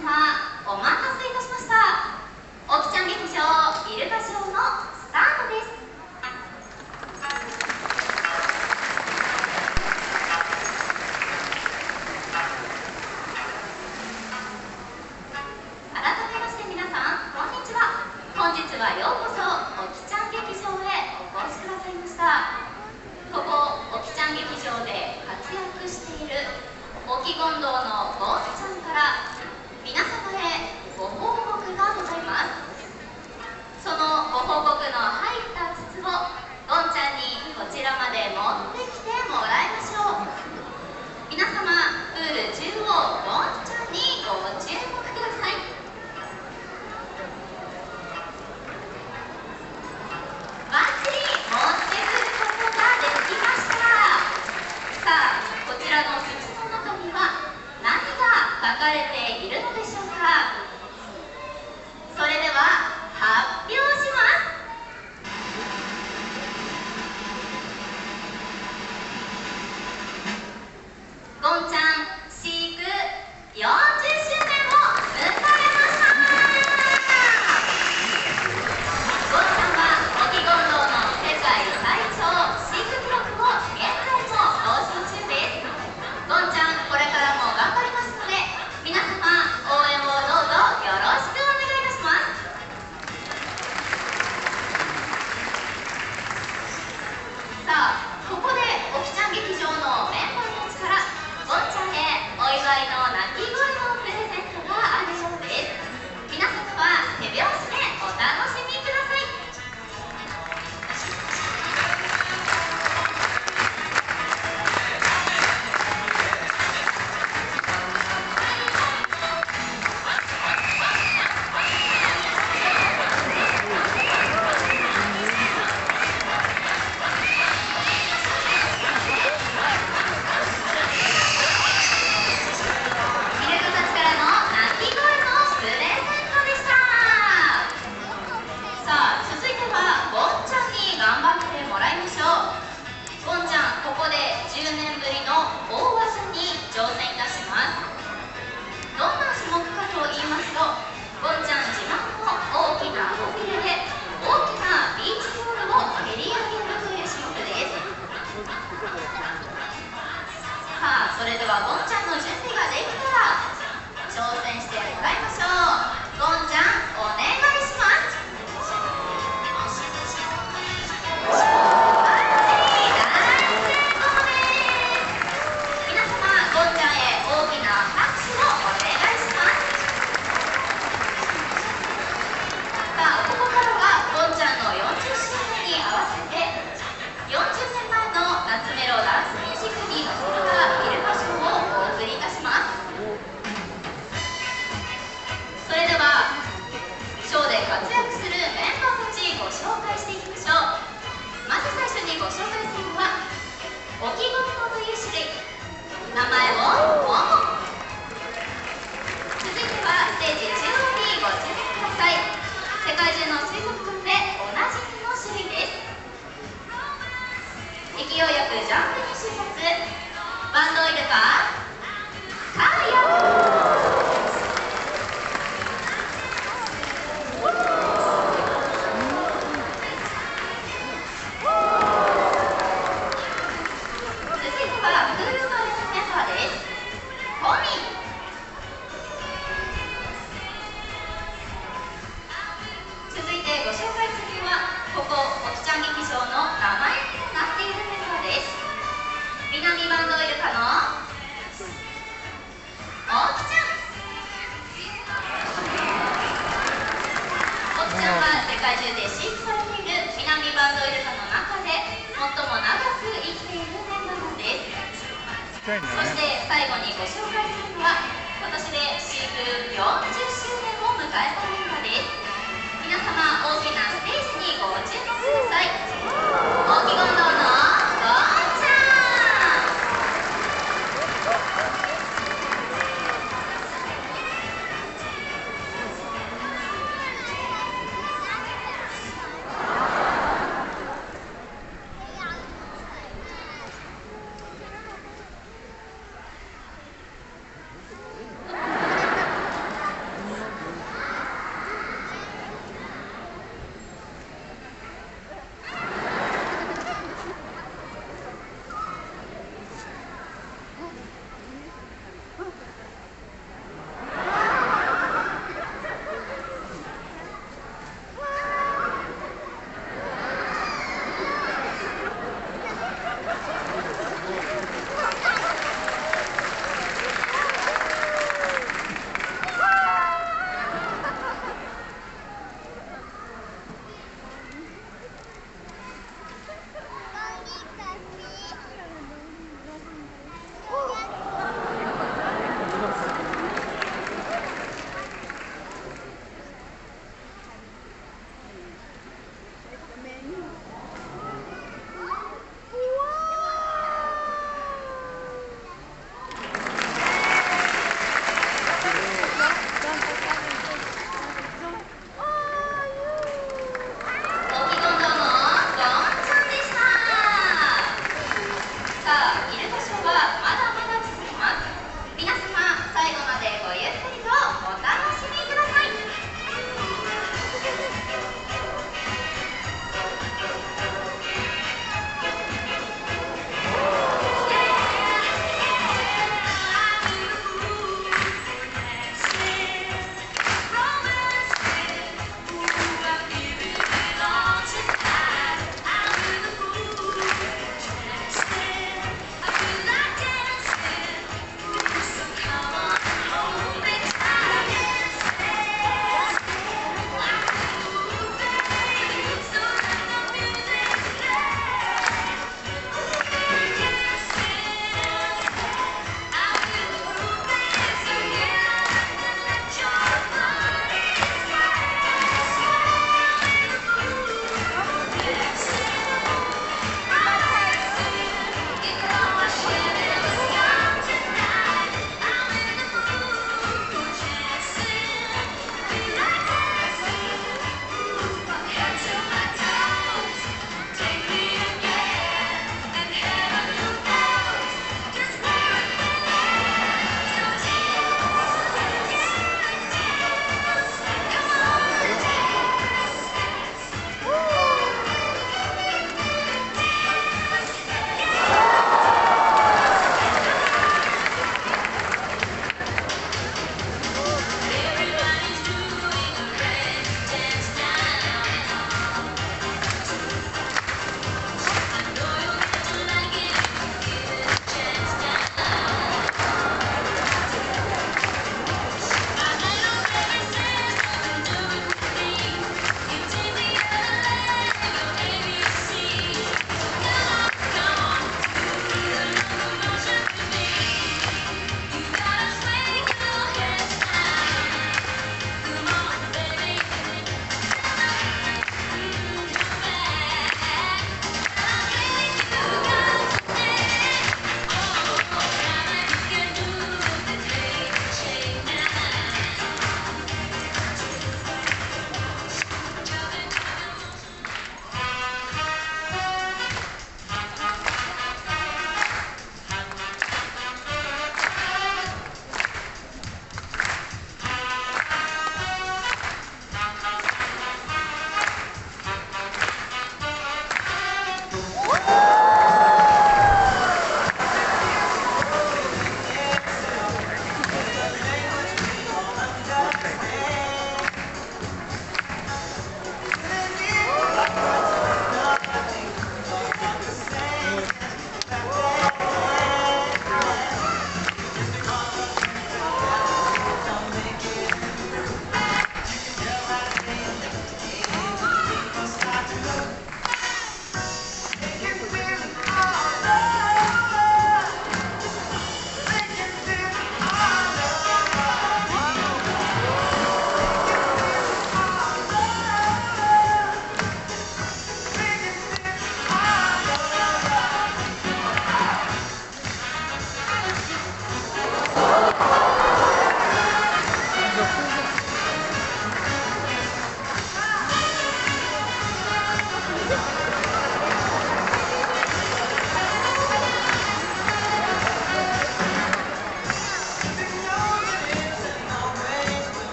様、お待たせいたしました。おきちゃん劇場イルカショーのスタートです。改めまして皆さん、こんにちは。本日はようこそおきちゃん劇場へお越しくださいました。ここおきちゃん劇場で活躍しているおきごんどうのゴンちゃんから皆様へご報告がございます。そのご報告の入った筒をゴンちゃんにこちらまで持ってきてもらいましょう。皆様、プール中央ゴンちゃんにご注目ください。バッチリ持ってくることができました。さあ、こちらの筒の中には何が書かれているのでしょうか。それでは発表します。ゴンちゃん飼育40周年を迎えました。ゴンちゃんはオキゴンドウの世界最長飼育記録を現在も更新中です。ゴンちゃん、これからも頑張りますので、皆様応援をどうぞよろしくお願いいたします。さあ、ここでおきちゃん劇場のメンバーたちからゴンちゃんへお祝いの鳴き声のプレゼントがあるようです。皆様は手拍子でお楽しみください。イルカたちからの鳴き声のプレゼントでした。さあ、続いてはゴンちゃんに頑張ってもらいましょう。ゴンちゃん、ここで10年ぶりの大技に挑戦いたします。どんな種目かと言いますと、ゴンちゃん自慢の大きな尾びれで大きなビーチボールを蹴り上げるという種目です。さあ、それではゴンちゃんの準備ができたら挑戦してもらいましょう。ゴンちゃん、お願いします。バッチリ大成功です。皆様、ゴンちゃんへ大きな拍手をお願いします。さあ、ここからはゴンちゃんの40周年に合わせて40年前の夏メロダンスミュージックに乗せたイルカショーをお送りいたします。それではショーで活躍するメンバーたちご紹介していきましょう。まず最初にご紹介するのはオキゴンドウという種類、名前をモモ。続いてはステージ中央にご注目ください。世界中の水族館でおなじみの種類です。勢いよくジャンプに出発、バンドイルカカーヤ。続いてはプール生まれのメンバーです。トミー。続いてご紹介するのはここおきちゃん劇場の名前にもなっているメンバーです。南バンドイルカのおきちゃん。おきちゃんは世界中で飼育されている南バンドイルカの中で最も長く生きているメンバーなんです。そして最後にご紹介するのは今年で飼育40周年を迎えたメンバーです。皆様、大きなステージにご注目ください。オキゴンドウの